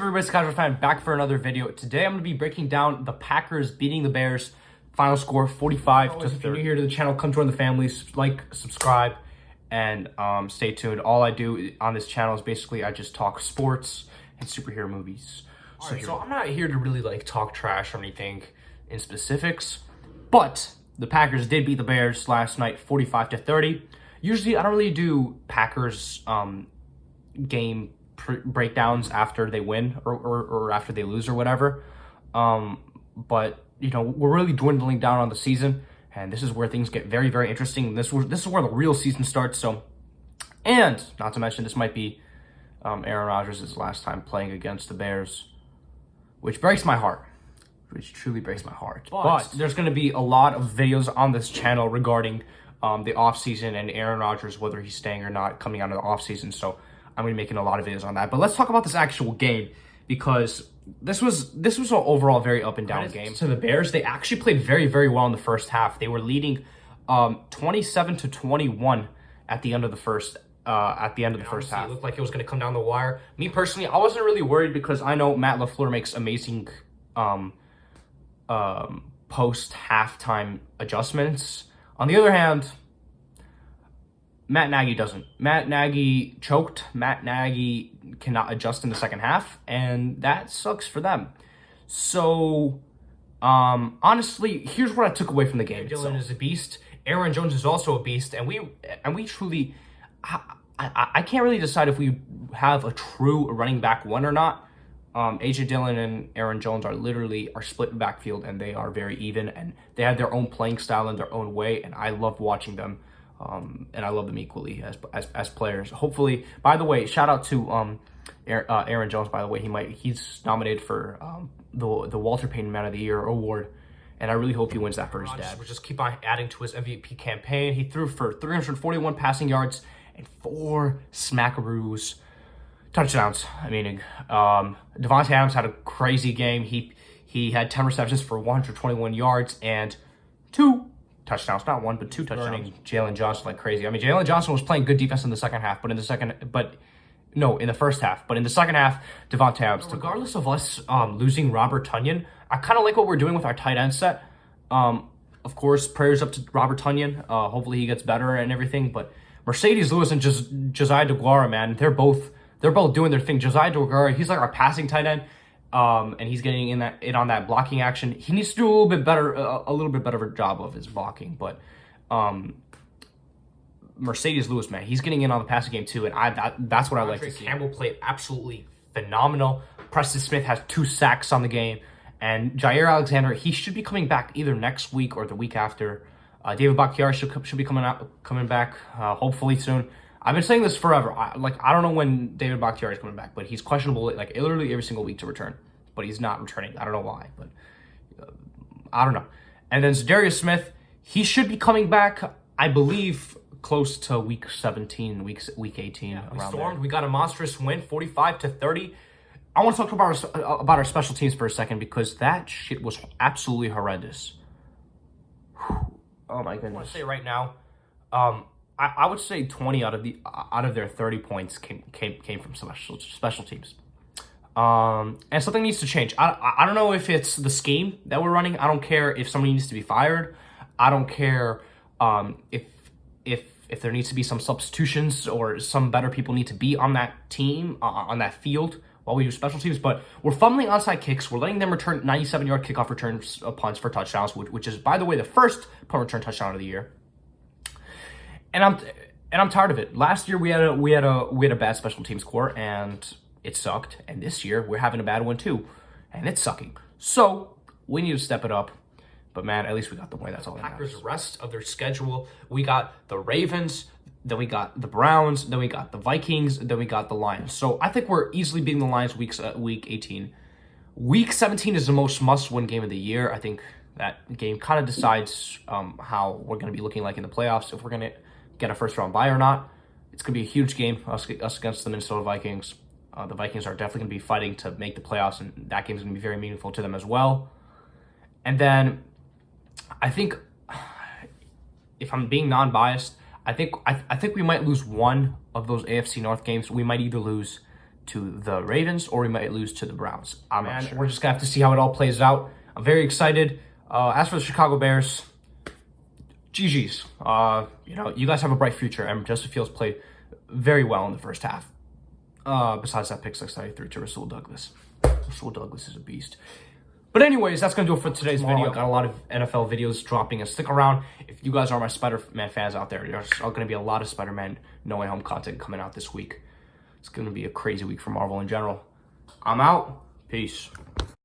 up, everybody? It's Casual Fan back for another video. Today I'm going to be breaking down the Packers beating the Bears. Final score 45 to 30. If you're new here to the channel, come join the family. Like, subscribe, and stay tuned. All I do on this channel is basically I just talk sports and superhero movies. So I'm not here to really talk trash or anything in specifics, but the Packers did beat the Bears last night 45 to 30. Usually I don't really do Packers game breakdowns after they win or after they lose or whatever, but you know, we're really dwindling down on the season, and this is where things get very, very interesting. This is where the real season starts. So, and not to mention, this might be Aaron Rodgers' last time playing against the Bears, which breaks my heart, which truly breaks my heart. But there's going to be a lot of videos on this channel regarding the offseason and Aaron Rodgers, whether he's staying or not, coming out of the offseason. So I'm going to be making a lot of videos on that. But let's talk about this actual game, because this was an overall very up and down game. So the Bears, they actually played very, very well in the first half. They were leading 27 to 21 at the end of the first half. It looked like it was going to come down the wire. Me personally, I wasn't really worried because I know Matt LaFleur makes amazing post halftime adjustments. On the other hand, Matt Nagy doesn't. Matt Nagy choked. Matt Nagy cannot adjust in the second half, and that sucks for them. So, honestly, here's what I took away from the game. Dylan is a beast. Aaron Jones is also a beast, and we truly, I can't really decide if we have a true running back one or not. AJ Dillon and Aaron Jones are split backfield, and they are very even, and they have their own playing style in their own way, and I love watching them. And I love them equally as players. Hopefully, by the way, shout out to Aaron Jones. By the way, he's nominated for the Walter Payton Man of the Year award, and I really hope he wins that for his dad. We'll just keep on adding to his MVP campaign. He threw for 341 passing yards and 4 smackaroos touchdowns. Meaning, Davante Adams had a crazy game. He had 10 receptions for 121 yards and 2 touchdowns, not 1, but 2 touchdowns. Jalen Johnson like crazy. Jalen Johnson was playing good defense in the second half, in the first half. But in the second half, Davante Adams. Regardless of us losing Robert Tonyan, I kind of like what we're doing with our tight end set. Of course, prayers up to Robert Tonyan. Hopefully he gets better and everything. But Mercedes Lewis and Josiah DeGuara, man, they're both doing their thing. Josiah DeGuara, he's like our passing tight end. And he's getting in on that blocking action. He needs to do a little bit better of a job of his blocking. But Mercedes Lewis, man, he's getting in on the passing game too, and that's what I like to see. Campbell played absolutely phenomenal. Preston Smith has 2 sacks on the game, and Jair Alexander, he should be coming back either next week or the week after. David Bakhtiari should be coming back hopefully soon. I've been saying this forever. I don't know when David Bakhtiari is coming back, but he's questionable literally every single week to return. But he's not returning. I don't know why, but I don't know. And then Darius Smith, he should be coming back, I believe, close to week 17, week 18. Yeah, around there. We got a monstrous win, 45 to 30. I want to talk about our special teams for a second, because that shit was absolutely horrendous. Whew. Oh my goodness. I want to say right now, I would say 20 out of their 30 points came from special teams. And something needs to change. I don't know if it's the scheme that we're running. I don't care if somebody needs to be fired. I don't care if there needs to be some substitutions or some better people need to be on that team, on that field while we do special teams. But we're fumbling onside kicks. We're letting them return 97-yard kickoff returns, punts for touchdowns, which is, by the way, the first punt return touchdown of the year. And I'm tired of it. Last year we had a bad special teams core, and it sucked. And this year we're having a bad one too, and it's sucking. So we need to step it up. But man, at least we got the win. That's all that matters. Packers' rest of their schedule, we got the Ravens, then we got the Browns, then we got the Vikings, then we got the Lions. So I think we're easily beating the Lions week 18. Week 17 is the most must-win game of the year. I think that game kind of decides how we're going to be looking like in the playoffs, if we're going to get a first-round bye or not. It's going to be a huge game, us against the Minnesota Vikings. The Vikings are definitely going to be fighting to make the playoffs, and that game is going to be very meaningful to them as well. And then I think, if I'm being non-biased, I think we might lose one of those AFC North games. We might either lose to the Ravens, or we might lose to the Browns. I'm not sure. We're just gonna have to see how it all plays out. I'm very excited. As for the Chicago Bears, GG's. You guys have a bright future, and Justin Fields played very well in the first half. Besides that pick six that I threw to Rasul Douglas. Rasul Douglas is a beast. But anyways, that's going to do it for today's video. I got a lot of NFL videos dropping, and stick around. If you guys are my Spider-Man fans out there, there's going to be a lot of Spider-Man No Way Home content coming out this week. It's going to be a crazy week for Marvel in general. I'm out. Peace.